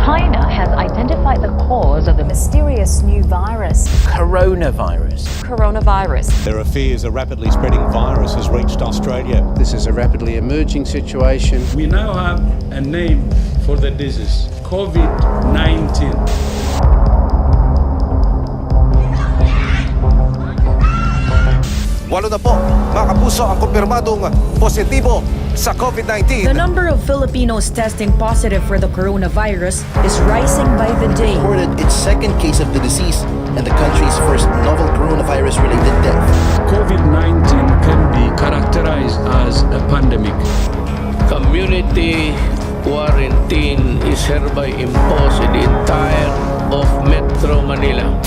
China has identified the cause of the mysterious new virus. Coronavirus. There are fears a rapidly spreading virus has reached Australia. This is a rapidly emerging situation. We now have a name for the disease, COVID-19. Walo na po, mga kapuso, ang kumpirmadong positibo sa COVID-19. The number of Filipinos testing positive for the coronavirus is rising by the day. Reported its second case of the disease and the country's first novel coronavirus-related death. COVID-19 can be characterized as a pandemic. Community quarantine is hereby imposed in the entire of Metro Manila.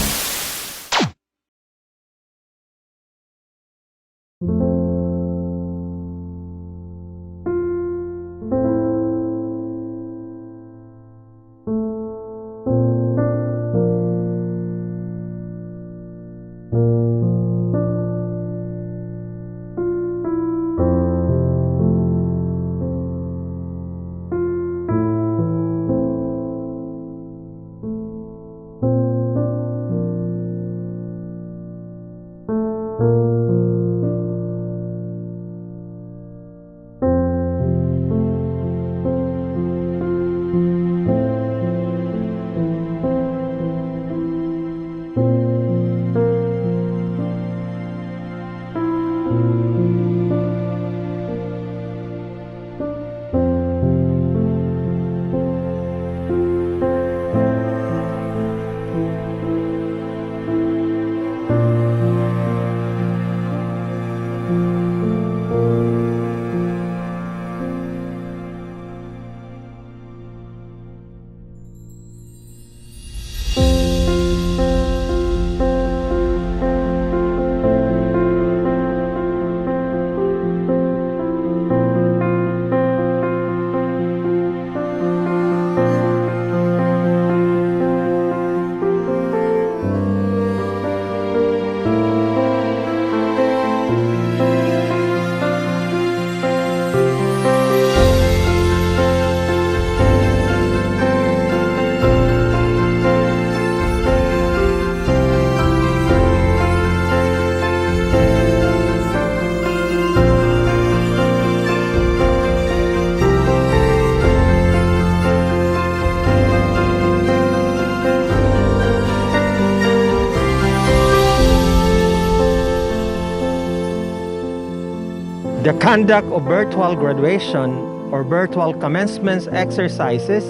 The conduct of virtual graduation or virtual commencement exercises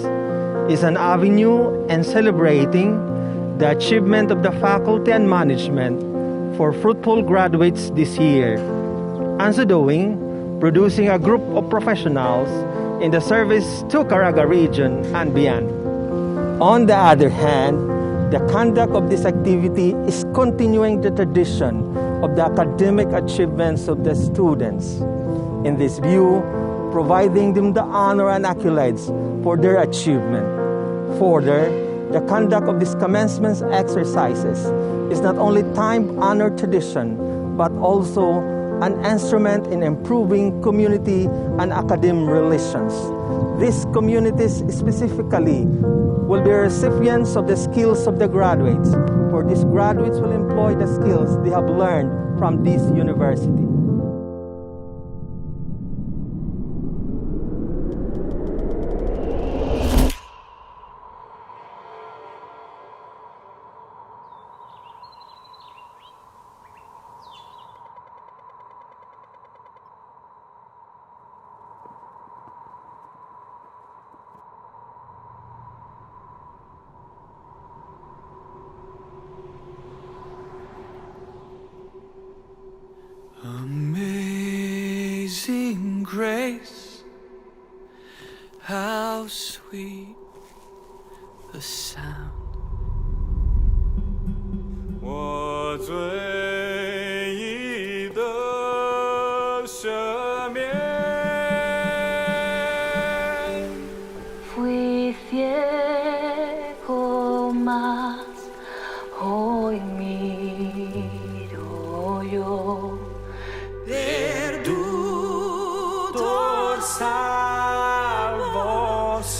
is an avenue in celebrating the achievement of the faculty and management for fruitful graduates this year, and so doing, producing a group of professionals in the service to Caraga region and beyond. On the other hand, the conduct of this activity is continuing the tradition of the academic achievements of the students. In this view, providing them the honor and accolades for their achievement. Further, the conduct of these commencement exercises is not only time-honored tradition, but also an instrument in improving community and academic relations. These communities specifically will be recipients of the skills of the graduates, for these graduates will employ the skills they have learned from this university. Amazing grace, how sweet the sound. 我最意的赦免。Fui ciego, mas hoy miro yo. Perduto, 多少。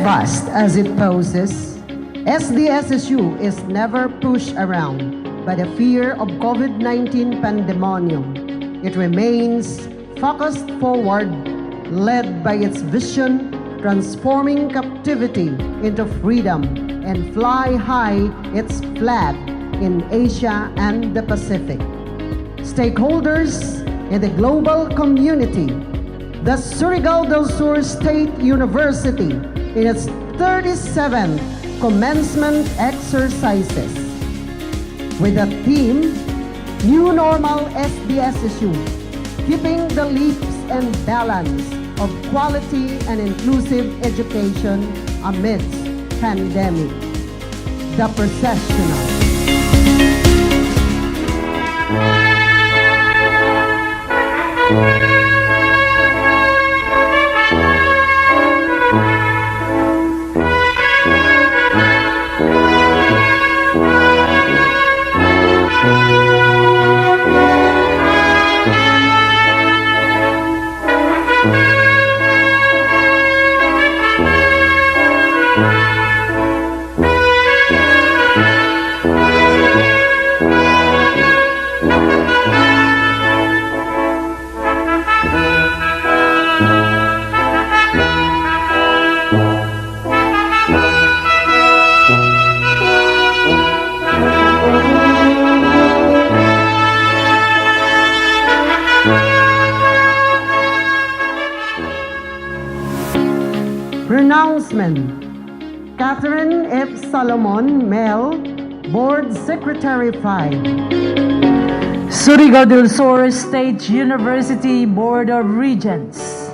vast as it poses, SDSSU is never pushed around by the fear of COVID-19 pandemonium. It remains focused forward, led by its vision, transforming captivity into freedom, and fly high its flag in Asia and the Pacific. Stakeholders in the global community, the Surigao del Sur State University in its 37th commencement exercises with the theme New Normal SDSSU, keeping the leaps and balance of quality and inclusive education amidst pandemic. The processional. Pronouncement. Catherine F. Solomon, Mel, Board Secretary 5. Surigao del Sur State University Board of Regents.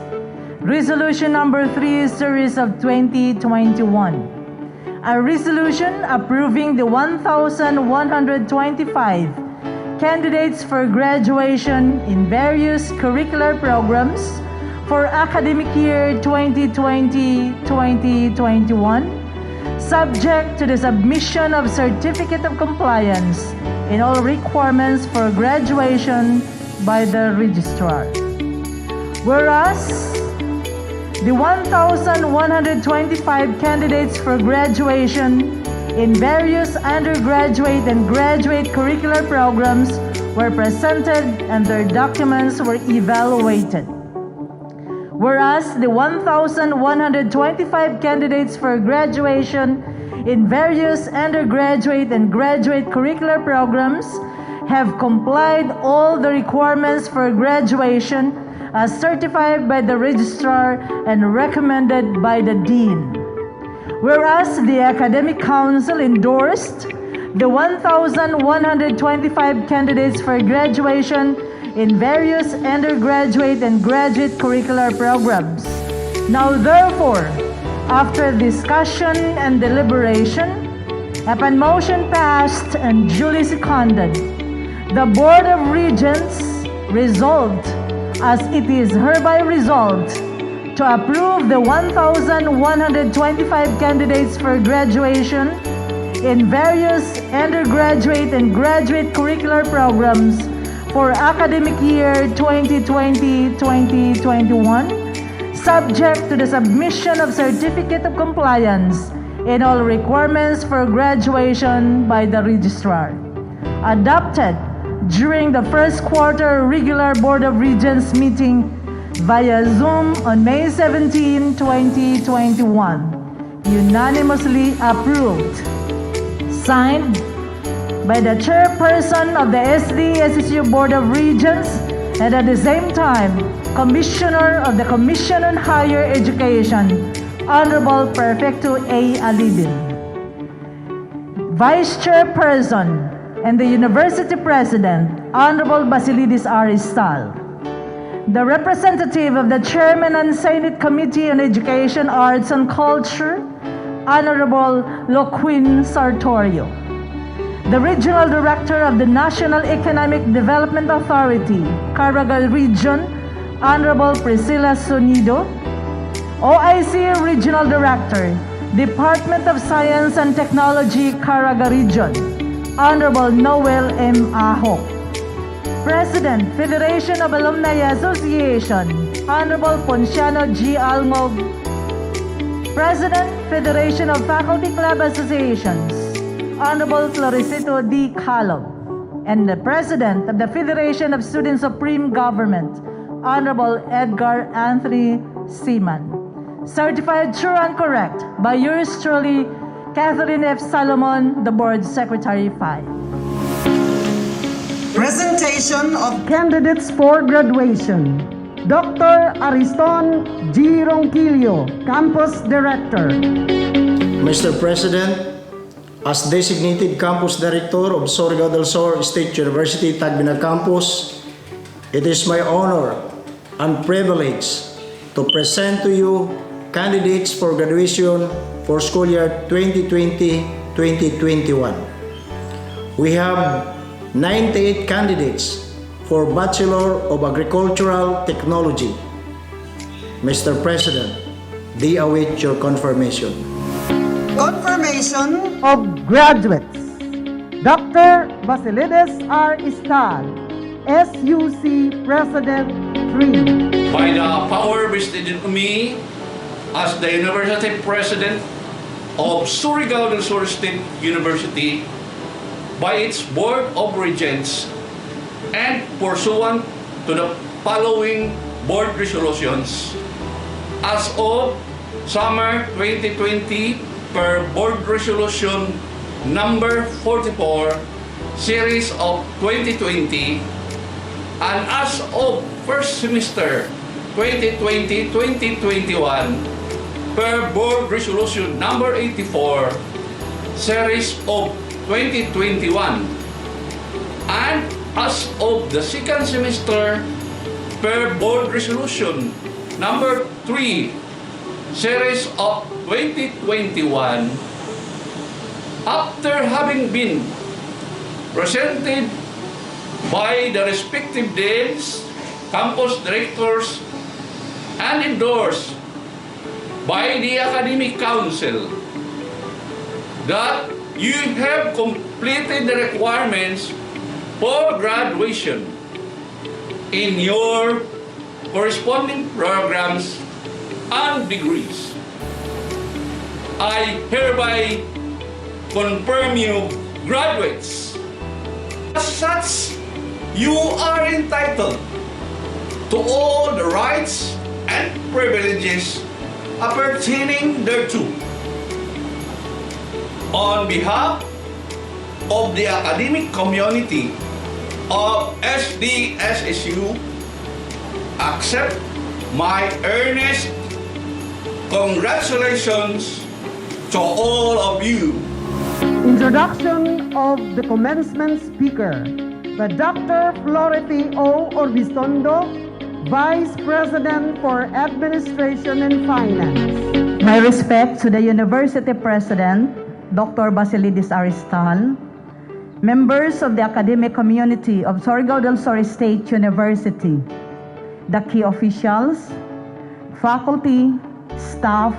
Resolution number 3, series of 2021. A resolution approving the 1,125 candidates for graduation in various curricular programs for academic year 2020-2021, subject to the submission of certificate of compliance in all requirements for graduation by the registrar. Whereas the 1,125 candidates for graduation in various undergraduate and graduate curricular programs were presented and their documents were evaluated. Whereas the 1,125 candidates for graduation in various undergraduate and graduate curricular programs have complied all the requirements for graduation as certified by the registrar and recommended by the dean. Whereas the Academic Council endorsed the 1,125 candidates for graduation in various undergraduate and graduate curricular programs. Now therefore, after discussion and deliberation, upon motion passed and duly seconded, the Board of Regents resolved, as it is hereby resolved, to approve the 1,125 candidates for graduation in various undergraduate and graduate curricular programs for academic year 2020-2021, subject to the submission of certificate of compliance in all requirements for graduation by the registrar. Adopted during the first quarter regular Board of Regents meeting via Zoom on May 17, 2021. Unanimously approved. Signed by the chairperson of the SDSSU Board of Regents and at the same time, Commissioner of the Commission on Higher Education, Honorable Perfecto A. Alibin. Vice Chairperson and the University President, Honorable Basilidis Aristal. The representative of the Chairman and Senate Committee on Education, Arts and Culture, Honorable Loquin Sartorio. The Regional Director of the National Economic Development Authority, Caragal Region, Honorable Priscilla Sonido. OIC Regional Director, Department of Science and Technology, Caraga Region, Honorable Noel M. Aho. President, Federation of Alumni Association, Honorable Ponciano G. Almog. President, Federation of Faculty Club Associations, Honorable Florecito D. Calog, and the President of the Federation of Student Supreme Government, Honorable Edgar Anthony Seaman. Certified true and correct by yours truly, Catherine F. Salomon, the Board Secretary 5. Presentation of candidates for graduation. Dr. Ariston G. Ronquillo, Campus Director. Mr. President, as designated Campus Director of Surigao del Sur State University Tagbina Campus, it is my honor and privilege to present to you candidates for graduation for school year 2020-2021. We have 98 candidates for Bachelor of Agricultural Technology. Mr. President, they await your confirmation. Confirmation of graduates. Dr. Basilides R. Istal, SUC President 3. By the power vested in me as the University President of Surigao del Sur State University, by its Board of Regents, and pursuant to the following board resolutions. As of summer 2020, per Board Resolution number 44, series of 2020, and as of first semester 2020-2021, per Board Resolution number 84, series of 2021, and as of the second semester, per Board Resolution number 3, series of 2021, after having been presented by the respective deans, campus directors, and endorsed by the Academic Council, that you have completed the requirements for graduation in your corresponding programs and degrees. I hereby confirm you graduates. As such, you are entitled to all the rights and privileges appertaining thereto. On behalf of the academic community of SDSSU, accept my earnest congratulations to all of you. Introduction of the commencement speaker by Dr. Florety O. Orbistondo, Vice President for Administration and Finance. My respect to the University President, Dr. Basilides Aristal, members of the academic community of Surigao del Sur State University, the key officials, faculty, staff,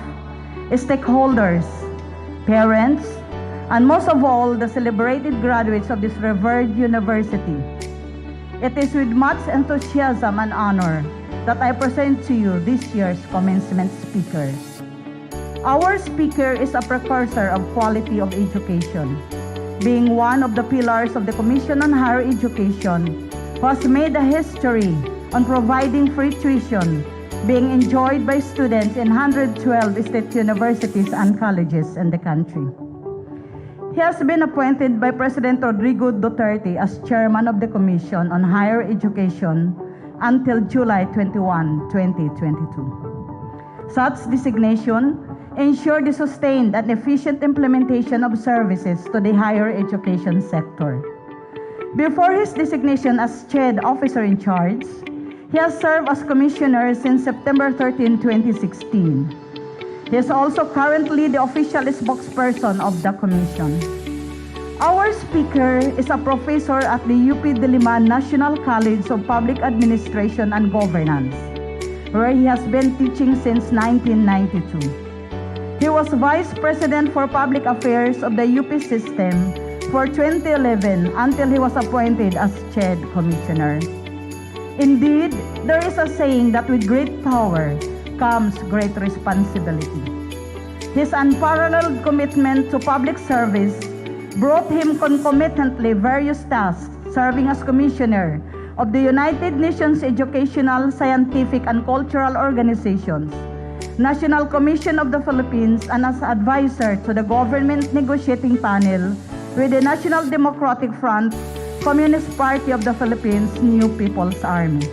stakeholders, parents, and most of all, the celebrated graduates of this revered university. It is with much enthusiasm and honor that I present to you this year's commencement speakers. Our speaker is a precursor of quality of education, being one of the pillars of the Commission on Higher Education, who has made a history on providing free tuition, being enjoyed by students in 112 state universities and colleges in the country. He has been appointed by President Rodrigo Duterte as chairman of the Commission on Higher Education until July 21, 2022. Such designation ensure the sustained and efficient implementation of services to the higher education sector. Before his designation as CHED officer in charge, he has served as commissioner since September 13, 2016. He is also currently the official spokesperson of the commission. Our speaker is a professor at the UP Diliman National College of Public Administration and Governance, where he has been teaching since 1992. He was Vice President for Public Affairs of the UP system for 2011 until he was appointed as CHED Commissioner. Indeed, there is a saying that with great power comes great responsibility. His unparalleled commitment to public service brought him concomitantly various tasks, serving as Commissioner of the United Nations Educational, Scientific, and Cultural Organizations, National Commission of the Philippines, and as advisor to the government negotiating panel with the National Democratic Front, Communist Party of the Philippines, New People's Army.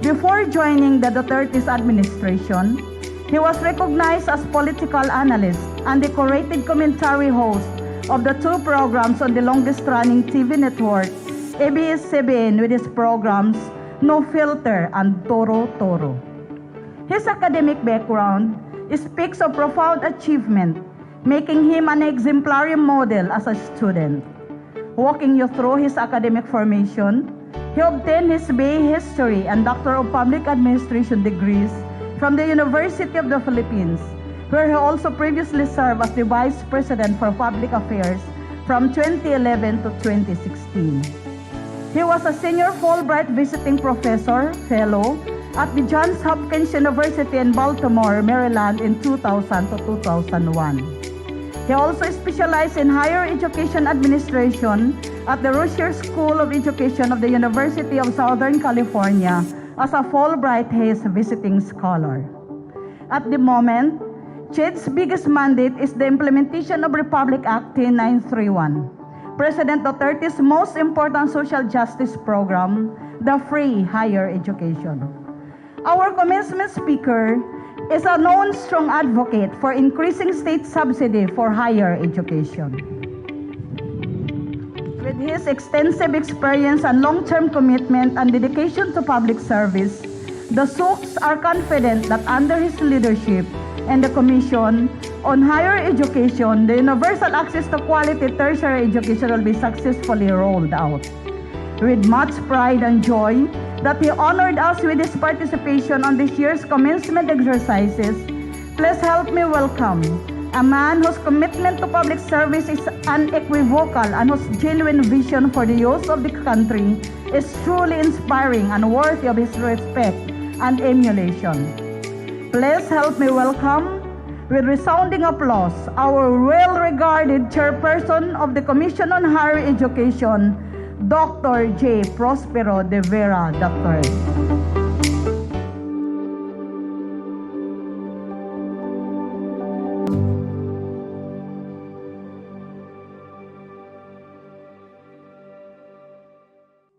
Before joining the Duterte's administration, he was recognized as political analyst and decorated commentary host of the two programs on the longest-running TV network, ABS-CBN, with his programs No Filter and Toro Toro. His academic background speaks of profound achievement, making him an exemplary model as a student. Walking you through his academic formation, he obtained his BA History and Doctor of Public Administration degrees from the University of the Philippines, where he also previously served as the Vice President for Public Affairs from 2011 to 2016. He was a senior Fulbright visiting professor, fellow, at the Johns Hopkins University in Baltimore, Maryland in 2000 to 2001. He also specialized in higher education administration at the Rocher School of Education of the University of Southern California as a Fulbright Hayes visiting scholar. At the moment, Ched's biggest mandate is the implementation of Republic Act 10931, President Duterte's most important social justice program, the Free Higher Education. Our commencement speaker is a known strong advocate for increasing state subsidy for higher education. With his extensive experience and long-term commitment and dedication to public service, the Sooks are confident that under his leadership and the Commission on Higher Education, the universal access to quality tertiary education will be successfully rolled out. With much pride and joy that he honored us with his participation on this year's commencement exercises, please help me welcome a man whose commitment to public service is unequivocal and whose genuine vision for the youth of the country is truly inspiring and worthy of his respect and emulation. Please help me welcome, with resounding applause, our well-regarded chairperson of the Commission on Higher Education, Dr. J. Prospero de Vera, Dr.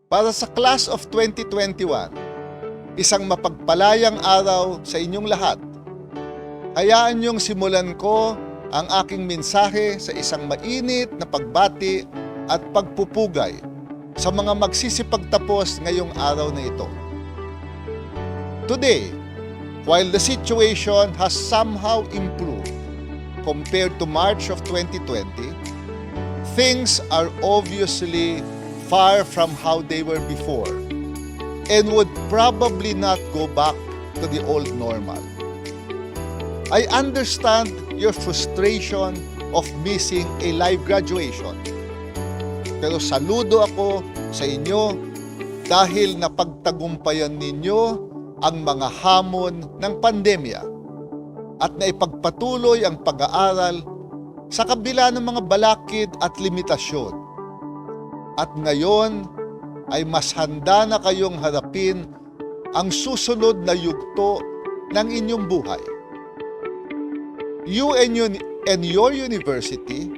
Para sa Class of 2021, isang mapagpalayang araw sa inyong lahat. Hayaan niyong simulan ko ang aking mensahe sa isang mainit na pagbati at pagpupugay sa mga magsisipagtapos ngayong araw na ito. Today, while the situation has somehow improved compared to March of 2020, things are obviously far from how they were before and would probably not go back to the old normal. I understand your frustration of missing a live graduation. Pero saludo ako sa inyo dahil napagtagumpayan ninyo ang mga hamon ng pandemya at naipagpatuloy ang pag-aaral sa kabila ng mga balakid at limitasyon. At ngayon ay mas handa na kayong harapin ang susunod na yugto ng inyong buhay. You and your university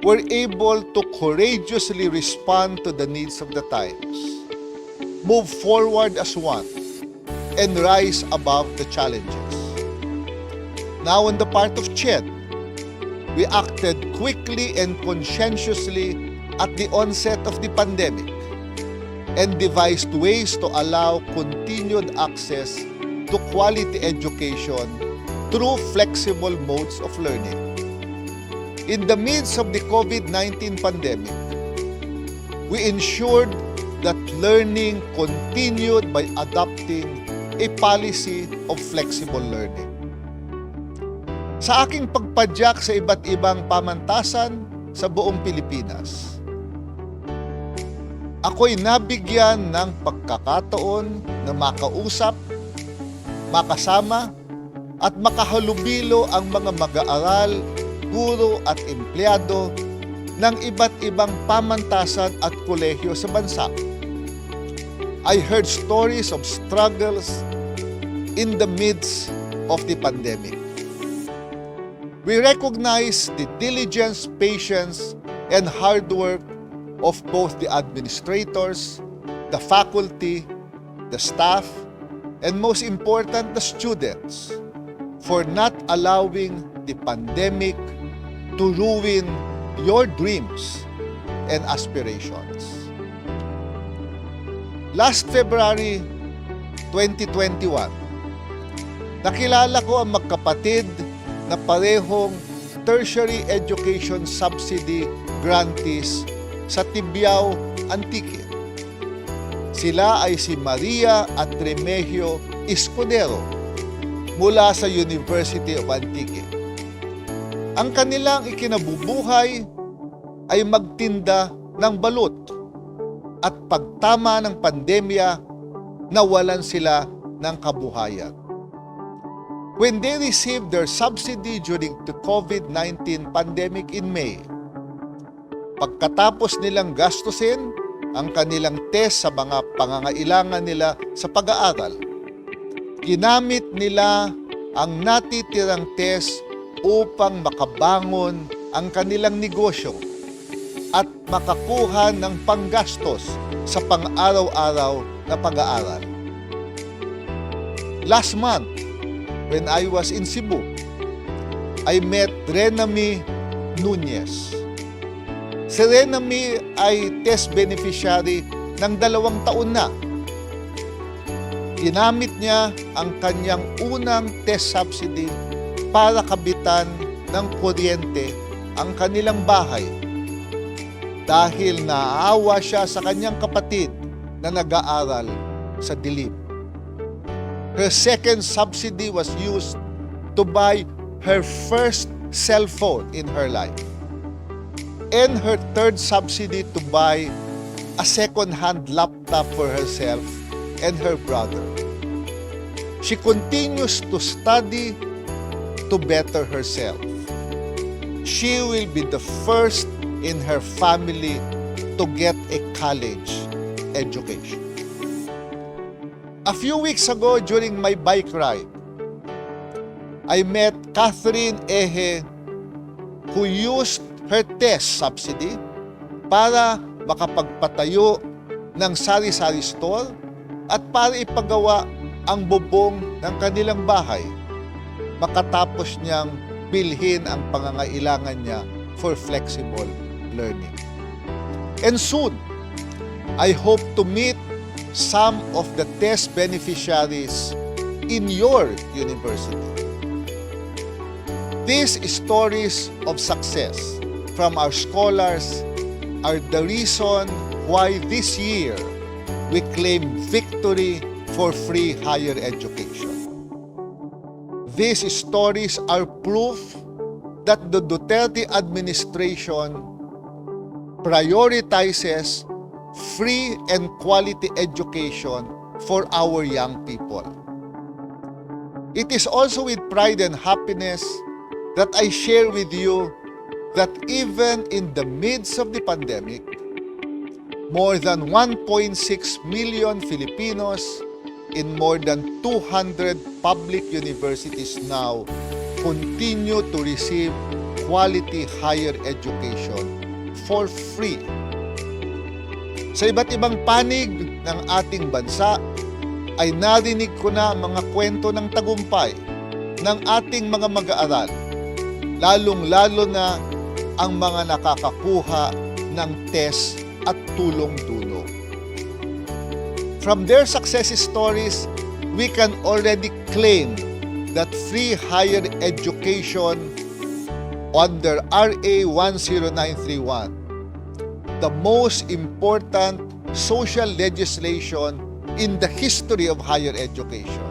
were able to courageously respond to the needs of the times, move forward as one, and rise above the challenges. Now on the part of Ched, we acted quickly and conscientiously at the onset of the pandemic and devised ways to allow continued access to quality education through flexible modes of learning. In the midst of the COVID-19 pandemic, we ensured that learning continued by adopting a policy of flexible learning. Sa aking pagpadyak sa iba't ibang pamantasan sa buong Pilipinas, ako'y nabigyan ng pagkakataon na makausap, makasama, at makahalubilo ang mga mag-aaral, guro at empleyado ng iba't ibang pamantasan at kolehiyo sa bansa. I heard stories of struggles in the midst of the pandemic. We recognize the diligence, patience, and hard work of both the administrators, the faculty, the staff, and most important, the students, for not allowing the pandemic to ruin your dreams and aspirations. Last February 2021, nakilala ko ang magkapatid na parehong tertiary education subsidy grantees sa Tibiao, Antique. Sila ay si Maria at Remigio Escudero mula sa University of Antique. Ang kanilang ikinabubuhay ay magtinda ng balut at pagtama ng pandemya, nawalan sila ng kabuhayan. When they received their subsidy during the COVID-19 pandemic in May, pagkatapos nilang gastusin ang kanilang test sa mga pangangailangan nila sa pag-aaral, ginamit nila ang natitirang test upang makabangon ang kanilang negosyo at makakuha ng panggastos sa pang-araw-araw na pag-aaral. Last month, when I was in Cebu, I met Renami Nunez. Si Renami ay test beneficiary ng 2 taon na. Ginamit niya ang kanyang unang test subsidy para kabitan ng kuryente ang kanilang bahay dahil naaawa siya sa kanyang kapatid na nag-aaral sa dilim. Her second subsidy was used to buy her first cell phone in her life, and her third subsidy to buy a second-hand laptop for herself and her brother. She continues to study to better herself. She will be the first in her family to get a college education. A few weeks ago during my bike ride, I met Catherine Ehe, who used her test subsidy para makapagpatayo ng sari-sari store at para ipagawa ang bubong ng kanilang bahay, makatapos niyang bilhin ang pangangailangan niya for flexible learning. And soon, I hope to meet some of the test beneficiaries in your university. These stories of success from our scholars are the reason why this year we claim victory for free higher education. These stories are proof that the Duterte administration prioritizes free and quality education for our young people. It is also with pride and happiness that I share with you that even in the midst of the pandemic, more than 1.6 million Filipinos in more than 200 public universities now continue to receive quality higher education for free. Sa iba't ibang panig ng ating bansa, ay narinig ko na mga kwento ng tagumpay ng ating mga mag-aaral, lalong-lalo na ang mga nakakakuha ng test at tulong-tulong. From their success stories, we can already claim that free higher education under RA 10931, the most important social legislation in the history of higher education,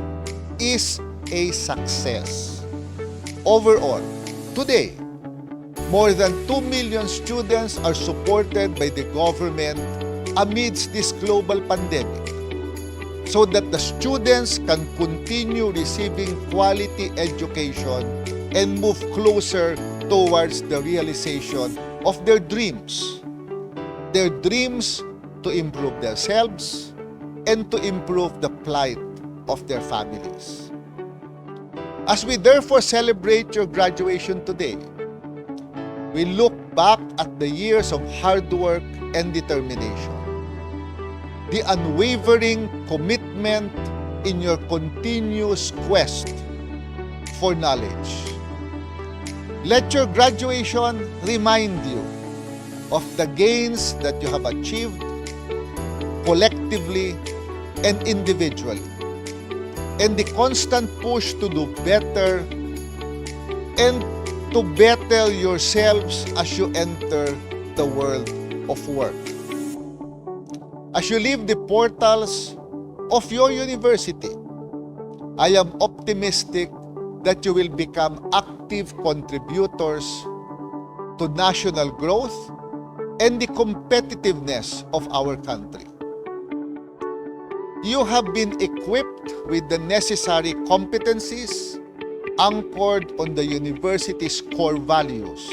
is a success. Overall, today, more than 2 million students are supported by the government amidst this global pandemic. so that the students can continue receiving quality education and move closer towards the realization of their dreams. Their dreams to improve themselves and to improve the plight of their families. As we therefore celebrate your graduation today, we look back at the years of hard work and determination, the unwavering commitment in your continuous quest for knowledge. Let your graduation remind you of the gains that you have achieved collectively and individually, and the constant push to do better and to better yourselves as you enter the world of work. As you leave the portals of your university, I am optimistic that you will become active contributors to national growth and the competitiveness of our country. You have been equipped with the necessary competencies anchored on the university's core values.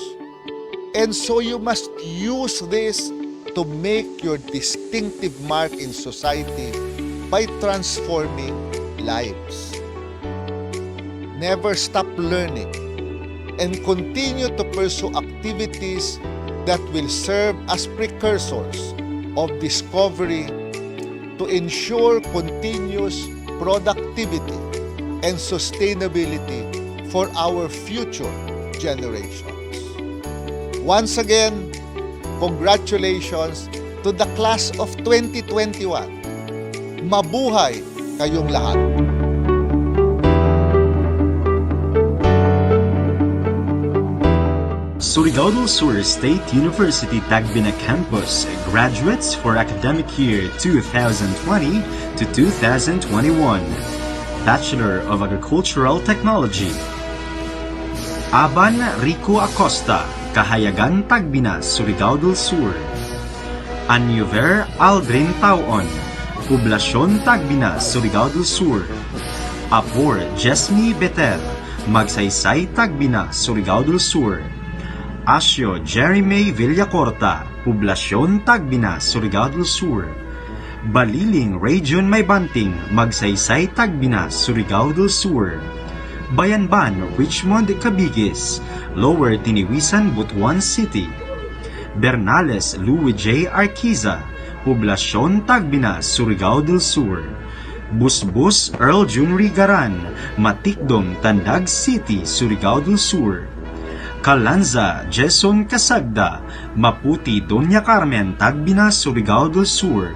And so you must use this to make your distinctive mark in society by transforming lives. Never stop learning and continue to pursue activities that will serve as precursors of discovery to ensure continuous productivity and sustainability for our future generations. Once again, congratulations to the class of 2021. Mabuhay kayong lahat. Surigao del Sur State University Tagbina Campus graduates for academic year 2020 to 2021. Bachelor of Agricultural Technology. Aban Rico Acosta, Kahayagan Tagbina, Surigao del Sur. Anyover Aldrin Tauon, Poblasyon Tagbina, Surigao del Sur. Apor Jesmi Betel, Magsaysay Tagbina, Surigao del Sur. Asio Jeremy Villacorta, Poblasyon Tagbina, Surigao del Sur. Baliling Region Maybanting, Magsaysay Tagbina, Surigao del Sur. Bayanban, Richmond Cabigues, Lower Tiniwisan, Butuan City. Bernales Louis J. Arquiza, Poblasyon Tagbina, Surigao del Sur. Busbus Earl Junri Garan, Matikdong, Tandag City, Surigao del Sur. Calanza Jason Casagda, Maputi Doña Carmen, Tagbina, Surigao del Sur.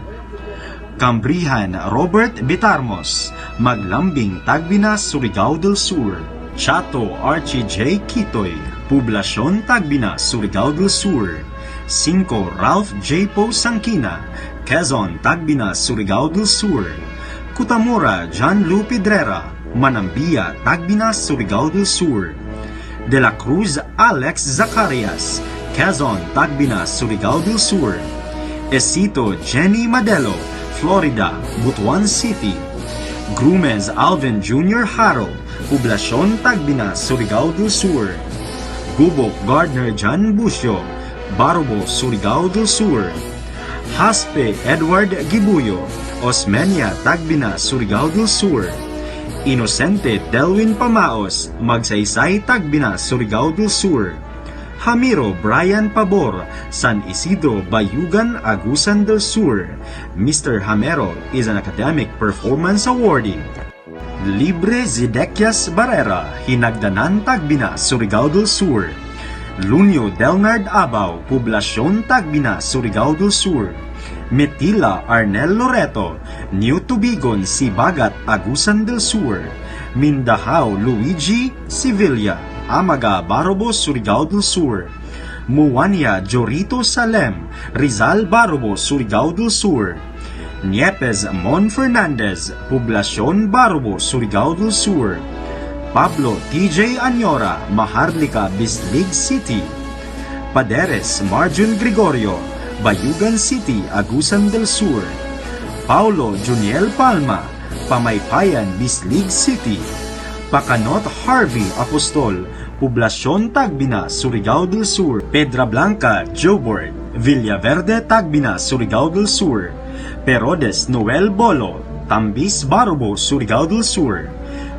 Cambrihan Robert Bitarmos, Maglambing, Tagbina, Surigao del Sur. Chato Archie J. Kitoy, Poblasyon Tagbina, Surigao del Sur. 5 Ralph J. Po Sangkina, Quezon, Tagbina, Surigao del Sur. Kutamura John Lu Pedrera, Manambia, Tagbina, Surigao del Sur. De la Cruz Alex Zacarias, Quezon, Tagbina, Surigao del Sur. Esito Jenny Madelo, Florida, Butuan City. Grumez Alvin Jr. Haro, Poblasyon Tagbina, Surigao del Sur. Gubok Gardner John Bucio, Barobo, Surigao del Sur. Haspe Edward Gibuyo, Osmeña, Tagbina, Surigao del Sur. Inosente Delwin Pamaos, Magsaysay, Tagbina, Surigao del Sur. Hamiro Brian Pabor, San Isidro, Bayugan, Agusan del Sur. Mr. Hamero is an academic performance awardee. Libre Zidekias Barrera, Hinagdanan, Tagbina, Surigao del Sur. Lunio Delnard Abaw, Poblasyon Tagbina, Surigao del Sur. Metila Arnel Loreto, New Tubigon, Sibagat, Agusan del Sur. Mindahao Luigi Sevilla, Amaga, Barobo, Surigao del Sur. Muwania Jorito Salem, Rizal, Barobo, Surigao del Sur. Niepes Mon Fernandez, Poblasyon Barobo, Surigao del Sur. Pablo TJ Anyora, Maharlika, Bislig City. Paderes Marjun Gregorio, Bayugan City, Agusan del Sur. Paulo Juniel Palma, Pamaypayan, Bislig City. Pakanot Harvey Apostol, Poblasyon Tagbina, Surigao del Sur. Pedra Blanca Jobert, Villaverde, Tagbina, Surigao del Sur. Perodes Noel Bolo, Tambis Barobo, Surigao del Sur.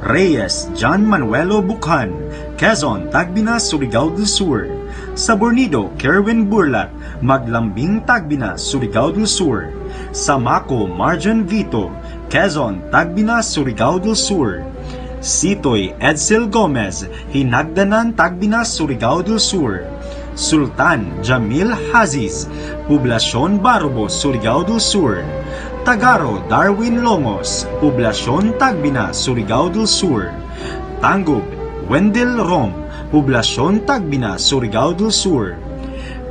Reyes John Manuelo Bukhan, Quezon, Tagbina, Surigao del Sur. Sabornido Kerwin Burlat, Maglambing, Tagbina, Surigao del Sur. Samaco Marjan Vito, Quezon, Tagbina, Surigao del Sur. Sitoy Edsel Gomez, Hinagdanan, Tagbina, Surigao del Sur. Sultan Jamil Haziz, Poblasyon Barobo, Surigao del Sur. Tagaro Darwin Lomos, Poblasyon Tagbina, Surigao del Sur. Tangub Wendell Rom, Poblasyon Tagbina, Surigao del Sur.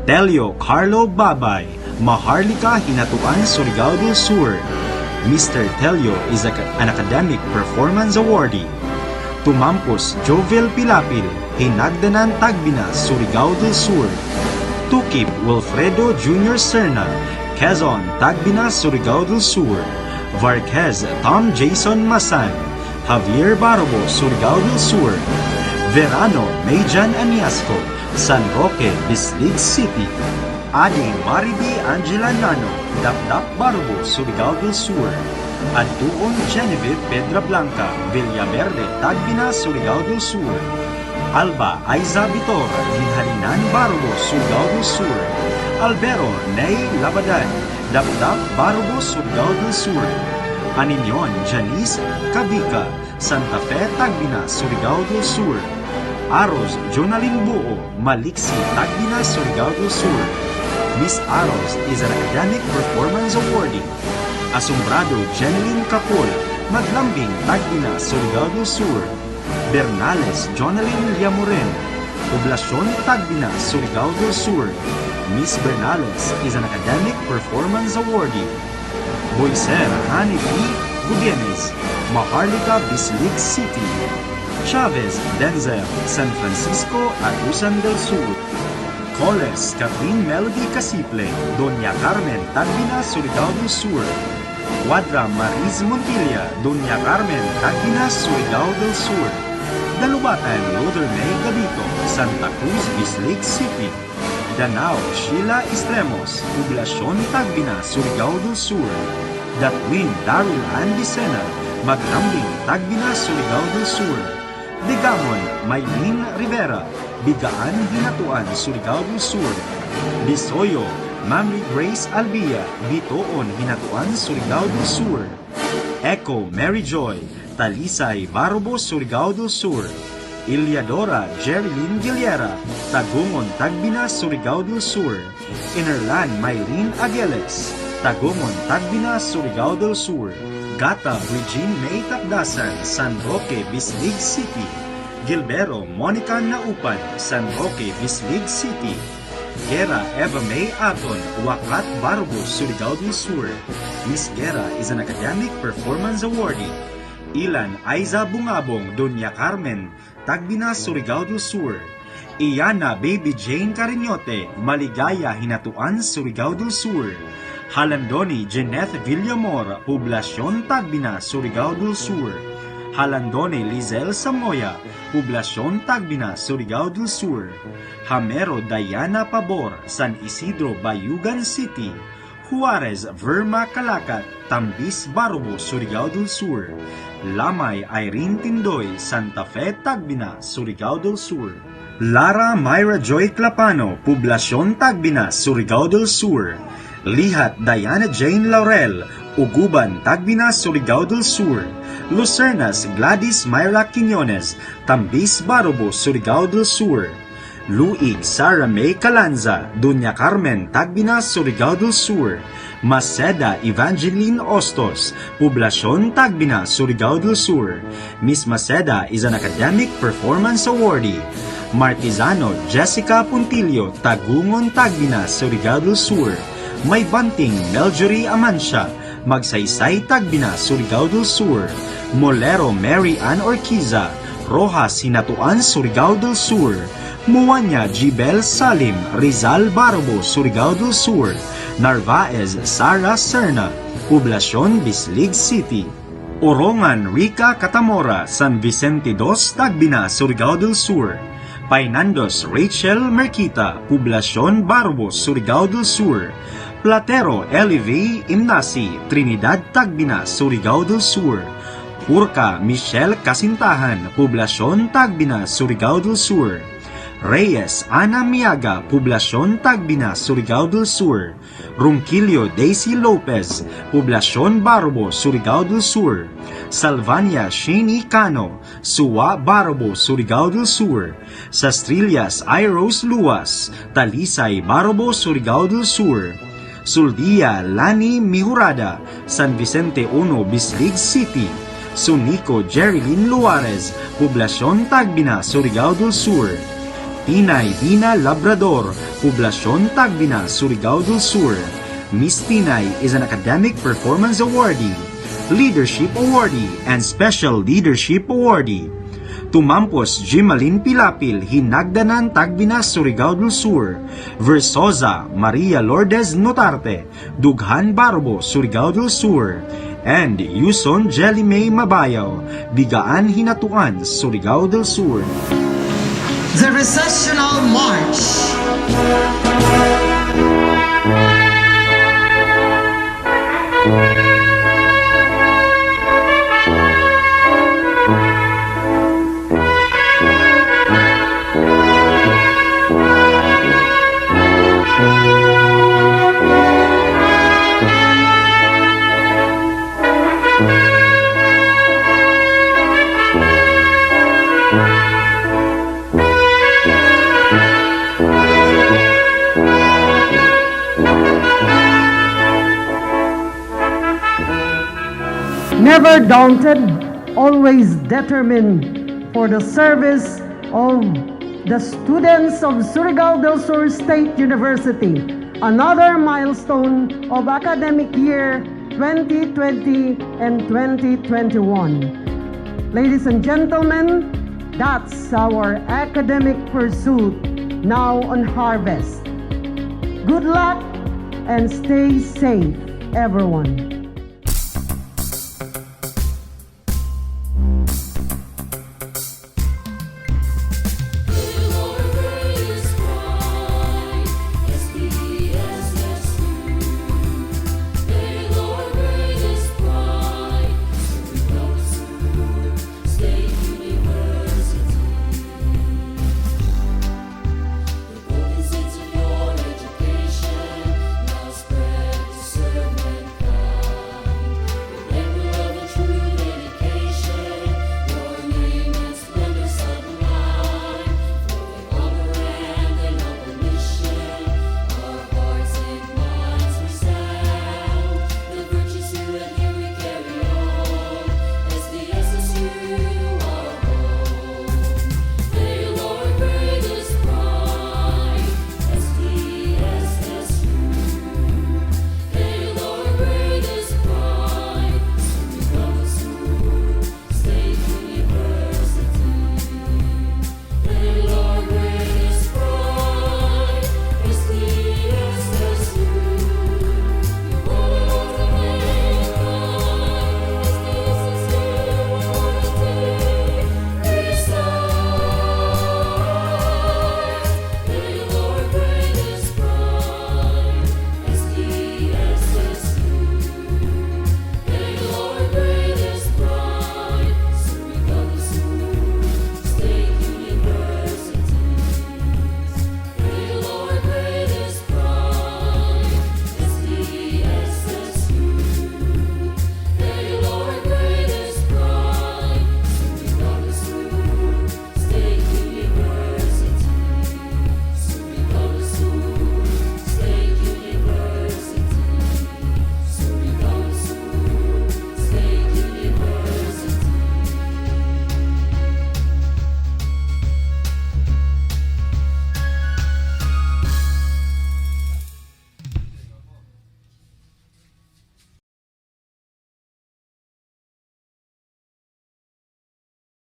Telio Carlo Babay, Maharlika, Hinatuan, Surigao del Sur. Mr. Telio is an academic performance awardee. Tumampos Jovel Pilapil, Hinagdanan, Tagbina, Surigao del Sur. Tukip Wilfredo Jr. Serna, Quezon, Tagbina, Surigao del Sur. Varquez Tom Jason Masan, Javier Barobo, Surigao del Sur. Verano Mayjan Aniasco, San Roque, Bislig City. Adi Maribi Angela Nano, Dapdap Barobo, Surigao del Sur. Adtuon Genevieve Pedra Blanca, Villaverde, Tagbina, Surigao del Sur. Alba Aiza Vitor, Ginhalinan Barobo, Surigao del Sur. Albero Ney Labadan, Dapdap Barobo, Surigao del Sur. Aninyon Janice Cabica, Santa Fe, Tagbina, Surigao del Sur. Aros Jonalyn Buo, Maliksi, Tagbina, Surigao del Sur. Miss Aros is an academic performance awardee. Asombrado Jeneline Capol, Maglambing, Tagbina, Surigao del Sur. Bernales Jonalyn Liamoren, Poblasyon Tagbina, Surigao del Sur. Miss Bernales is an academic performance awardee. Boyser Hani P. Gudienes, Maharlika, Bislig City. Chavez Denzel, San Francisco, Agusan del Sur. Coles Catherine Melody Casiple, Doña Carmen, Tagbina, Surigao del Sur. Cuadra Mariz Montilla, Doña Carmen, Tagbina, Surigao del Sur. Dalubatan Loder May Gabito, Santa Cruz, Bislig City. Danao Sheila Estremos, Poblasyon Tagbina, Surigao del Sur. Datwin Daryl Ann Vicena, Maglambing, Tagbina, Surigao del Sur. Digamon Maylin Rivera, Bigaan, Hinatuan, Surigao del Sur. Bisoyo Mami Grace Albia, Bitoon, Hinatuan, Surigao del Sur. Echo Mary Joy, Talisay, Barobo, Surigao del Sur. Iliadora Jerilyn Giliera, Tagungon, Tagbina, Surigao del Sur. Innerland Maylin Aguiles, Tagungon, Tagbina, Surigao del Sur. Gata Regine May Tapdasan, San Roque, Bislig City. Gilbero Monica Naupan, San Roque, Bislig City. Gera Eva May Aton, Wakat Barbo, Surigao del Sur. Miss Gera is an academic performance awardee. Ilan Aiza Bungabong, Doña Carmen, Tagbina, Surigao del Sur. Iyana Baby Jane Carinyote, Maligaya, Hinatuan, Surigao del Sur. Halandoni Jeneth Villamor, Poblasyon Tagbina, Surigao del Sur. Halandoni Lizelle Samoya, Poblasyon Tagbina, Surigao del Sur. Hamero Diana Pabor, San Isidro, Bayugan City. Juarez Verma Calacat, Tambis Barobo, Surigao del Sur. Lamay Irene Tindoy, Santa Fe, Tagbina, Surigao del Sur. Lara Myra Joy Clapano, Poblasyon Tagbina, Surigao del Sur. Lihat Diana Jane Laurel, Uguban, Tagbina, Surigao del Sur. Lucernas Gladys Myra Quiñones, Tambis Barobo, Surigao del Sur. Luig Sara May Calanza, Doña Carmen, Tagbina, Surigao del Sur. Maceda Evangeline Ostos, Poblasyon Tagbina, Surigao del Sur. Miss Maceda is an academic performance awardee. Marquezano Jessica Puntilio, Tagungon, Tagbina, Surigao del Sur. May Banting Meljory Amancia, Magsaysay, Tagbina, Surigao del Sur. Molero Mary Ann Orquiza, Rojas, Hinatuan, Surigao del Sur. Muanya Gibel Salim, Rizal Barobo, Surigao del Sur. Narvaez Sara Serna, Poblasyon Bislig City. Orongan Rica Catamora, San Vicente 2, Tagbina, Surigao del Sur. Painandos Rachel Merquita, Poblasyon Barbo, Surigao del Sur. Platero Elivey Imnasi, Trinidad, Tagbina, Surigao del Sur. Purka Michelle Kasintahan, Poblasyon Tagbina, Surigao del Sur. Reyes Ana Miaga, Poblasyon Tagbina, Surigao del Sur. Ronquillo Daisy Lopez, Poblasyon Barbo, Surigao del Sur. Salvania Shani Cano, Suwa Barbo, Surigao del Sur. Sastrillas Iros Luas, Talisay Barbo, Surigao del Sur. Suldia Lani Mihurada, San Vicente 1, Bislig City. Sunico Jerilyn Luarez, Poblasyon Tagbina, Surigao del Sur. Tinay Dina Labrador, Poblasyon Tagbina, Surigao del Sur. Miss Tinay is an Academic Performance Awardee, Leadership Awardee, and Special Leadership Awardee. Tumampos Jimalin Pilapil, Hinagdanan, Tagbina, Surigao del Sur. Versosa Maria Lourdes Notarte, Dughan Barbo, Surigao del Sur. And Yuson Jelly May Mabayaw, Bigaan Hinatuan, Surigao del Sur. The Recessional March. Never daunted, always determined for the service of the students of Surigao del Sur State University. Another milestone of academic year 2020 and 2021. Ladies and gentlemen, that's our academic pursuit now on harvest. Good luck and stay safe, everyone.